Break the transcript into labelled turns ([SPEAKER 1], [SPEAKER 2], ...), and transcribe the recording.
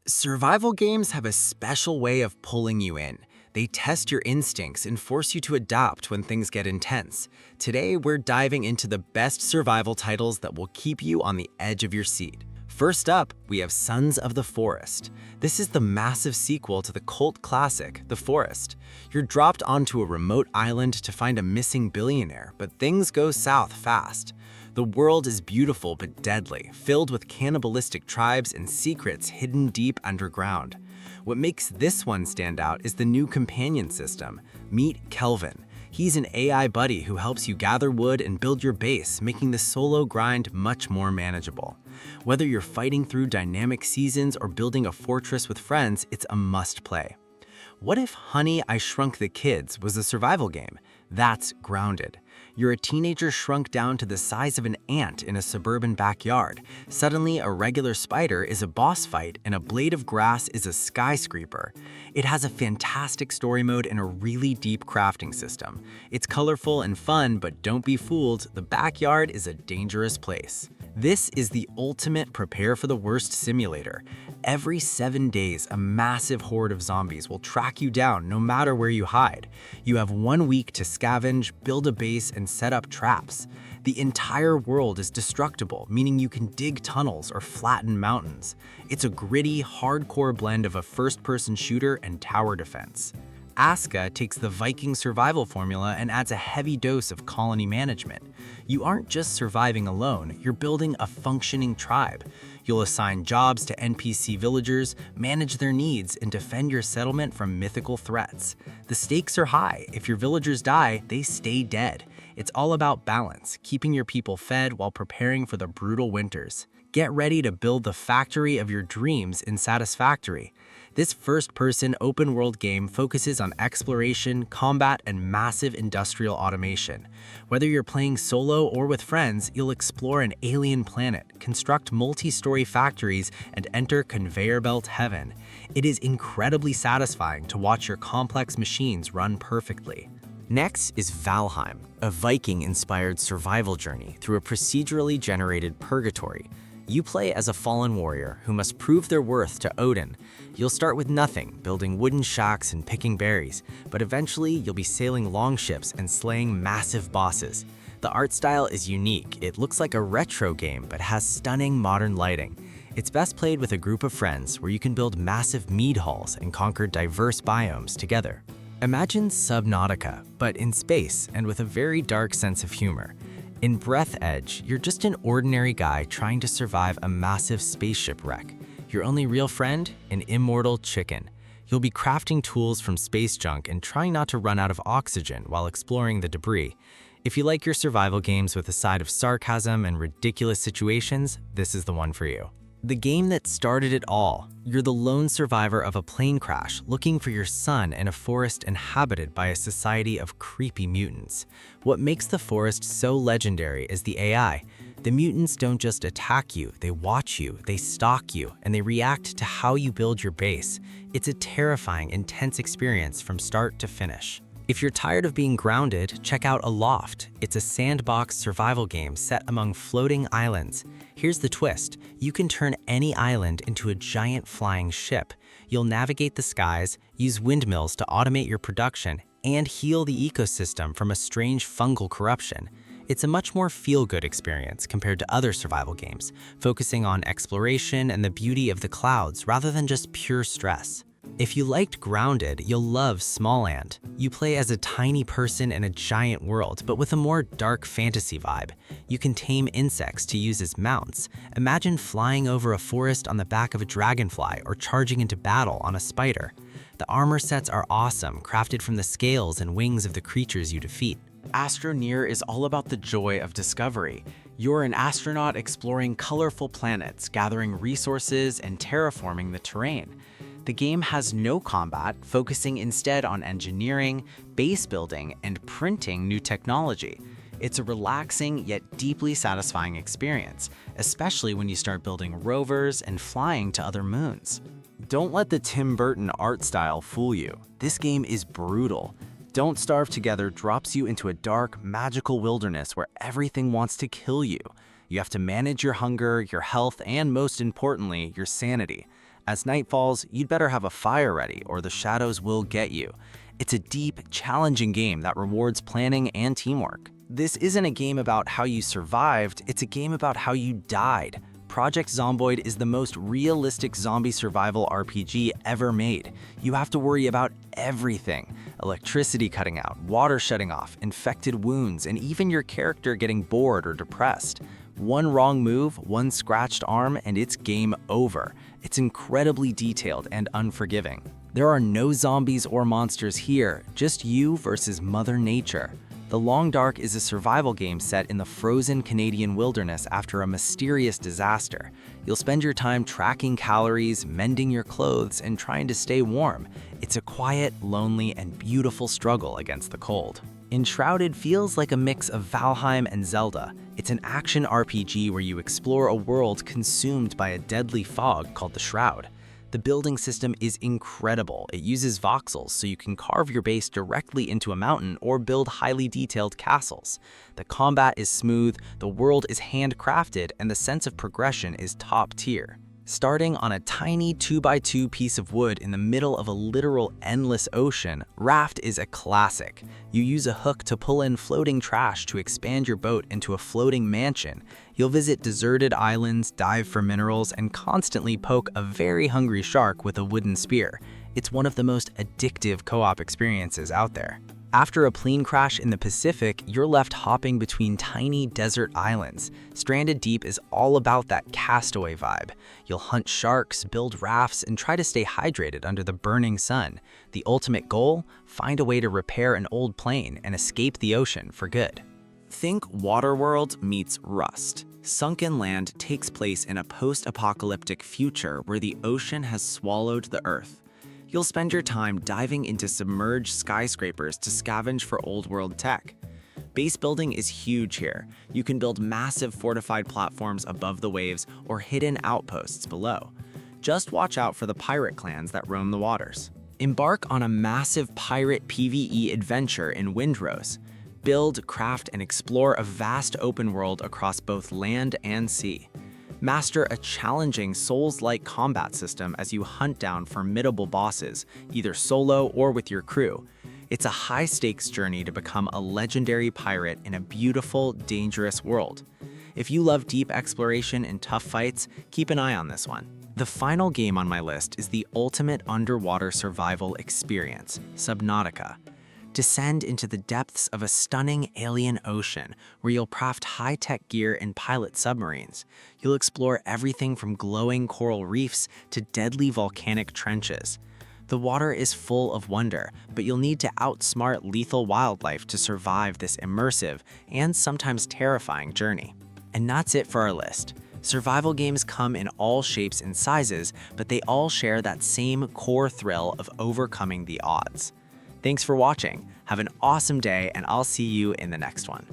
[SPEAKER 1] Survival games have a special way of pulling you in. They test your instincts and force you to adapt when things get intense. Today, we're diving into the best survival titles that will keep you on the edge of your seat. First up, we have Sons of the Forest. This is the massive sequel to the cult classic, The Forest. You're dropped onto a remote island to find a missing billionaire, but things go south fast. The world is beautiful but deadly, filled with cannibalistic tribes and secrets hidden deep underground. What makes this one stand out is the new companion system. Meet Kelvin. He's an AI buddy who helps you gather wood and build your base, making the solo grind much more manageable. Whether you're fighting through dynamic seasons or building a fortress with friends, it's a must-play. What if Honey, I Shrunk the Kids was a survival game? That's Grounded. You're a teenager shrunk down to the size of an ant in a suburban backyard. Suddenly, a regular spider is a boss fight and a blade of grass is a skyscraper. It has a fantastic story mode and a really deep crafting system. It's colorful and fun, but don't be fooled, the backyard is a dangerous place. This is the ultimate prepare for the worst simulator. Every 7 days, a massive horde of zombies will track you down no matter where you hide. You have 1 week to scavenge, build a base, and set up traps. The entire world is destructible, meaning you can dig tunnels or flatten mountains. It's a gritty, hardcore blend of a first-person shooter and tower defense. Aska takes the Viking survival formula and adds a heavy dose of colony management. You aren't just surviving alone, you're building a functioning tribe. You'll assign jobs to NPC villagers, manage their needs, and defend your settlement from mythical threats. The stakes are high. If your villagers die, they stay dead. It's all about balance, keeping your people fed while preparing for the brutal winters. Get ready to build the factory of your dreams in Satisfactory. This first-person open-world game focuses on exploration, combat, and massive industrial automation. Whether you're playing solo or with friends, you'll explore an alien planet, construct multi-story factories, and enter conveyor belt heaven. It is incredibly satisfying to watch your complex machines run perfectly. Next is Valheim, a Viking-inspired survival journey through a procedurally generated purgatory. You play as a fallen warrior who must prove their worth to Odin. You'll start with nothing, building wooden shacks and picking berries, but eventually you'll be sailing longships and slaying massive bosses. The art style is unique. It looks like a retro game, but has stunning modern lighting. It's best played with a group of friends where you can build massive mead halls and conquer diverse biomes together. Imagine Subnautica, but in space and with a very dark sense of humor. In Breathedge, you're just an ordinary guy trying to survive a massive spaceship wreck. Your only real friend? An immortal chicken. You'll be crafting tools from space junk and trying not to run out of oxygen while exploring the debris. If you like your survival games with a side of sarcasm and ridiculous situations, this is the one for you. The game that started it all. You're the lone survivor of a plane crash looking for your son in a forest inhabited by a society of creepy mutants. What makes the forest so legendary is the AI. The mutants don't just attack you, they watch you, they stalk you, and they react to how you build your base. It's a terrifying, intense experience from start to finish. If you're tired of being grounded, check out Aloft. It's a sandbox survival game set among floating islands. Here's the twist. You can turn any island into a giant flying ship. You'll navigate the skies, use windmills to automate your production, and heal the ecosystem from a strange fungal corruption. It's a much more feel-good experience compared to other survival games, focusing on exploration and the beauty of the clouds rather than just pure stress. If you liked Grounded, you'll love Smalland. You play as a tiny person in a giant world, but with a more dark fantasy vibe. You can tame insects to use as mounts. Imagine flying over a forest on the back of a dragonfly or charging into battle on a spider. The armor sets are awesome, crafted from the scales and wings of the creatures you defeat. Astroneer is all about the joy of discovery. You're an astronaut exploring colorful planets, gathering resources, and terraforming the terrain. The game has no combat, focusing instead on engineering, base building, and printing new technology. It's a relaxing yet deeply satisfying experience, especially when you start building rovers and flying to other moons. Don't let the Tim Burton art style fool you. This game is brutal. Don't Starve Together drops you into a dark, magical wilderness where everything wants to kill you. You have to manage your hunger, your health, and most importantly, your sanity. As night falls, you'd better have a fire ready or the shadows will get you. It's a deep, challenging game that rewards planning and teamwork. This isn't a game about how you survived, it's a game about how you died. Project Zomboid is the most realistic zombie survival RPG ever made. You have to worry about everything. Electricity cutting out, water shutting off, infected wounds, and even your character getting bored or depressed. One wrong move, one scratched arm, and it's game over. It's incredibly detailed and unforgiving. There are no zombies or monsters here, just you versus Mother Nature. The Long Dark is a survival game set in the frozen Canadian wilderness after a mysterious disaster. You'll spend your time tracking calories, mending your clothes, and trying to stay warm. It's a quiet, lonely, and beautiful struggle against the cold. Enshrouded feels like a mix of Valheim and Zelda. It's an action RPG where you explore a world consumed by a deadly fog called the Shroud. The building system is incredible. It uses voxels so you can carve your base directly into a mountain or build highly detailed castles. The combat is smooth, the world is handcrafted, and the sense of progression is top tier. Starting on a tiny 2x2 piece of wood in the middle of a literal endless ocean, Raft is a classic. You use a hook to pull in floating trash to expand your boat into a floating mansion. You'll visit deserted islands, dive for minerals, and constantly poke a very hungry shark with a wooden spear. It's one of the most addictive co-op experiences out there. After a plane crash in the Pacific, you're left hopping between tiny desert islands. Stranded Deep is all about that castaway vibe. You'll hunt sharks, build rafts, and try to stay hydrated under the burning sun. The ultimate goal? Find a way to repair an old plane and escape the ocean for good. Think Waterworld meets Rust. Sunkenland takes place in a post-apocalyptic future where the ocean has swallowed the earth. You'll spend your time diving into submerged skyscrapers to scavenge for old-world tech. Base building is huge here. You can build massive fortified platforms above the waves or hidden outposts below. Just watch out for the pirate clans that roam the waters. Embark on a massive pirate PvE adventure in Windrose. Build, craft, and explore a vast open world across both land and sea. Master a challenging Souls-like combat system as you hunt down formidable bosses, either solo or with your crew. It's a high-stakes journey to become a legendary pirate in a beautiful, dangerous world. If you love deep exploration and tough fights, keep an eye on this one. The final game on my list is the ultimate underwater survival experience, Subnautica. Descend into the depths of a stunning alien ocean where you'll craft high-tech gear and pilot submarines. You'll explore everything from glowing coral reefs to deadly volcanic trenches. The water is full of wonder, but you'll need to outsmart lethal wildlife to survive this immersive and sometimes terrifying journey. And that's it for our list. Survival games come in all shapes and sizes, but they all share that same core thrill of overcoming the odds. Thanks for watching. Have an awesome day, and I'll see you in the next one.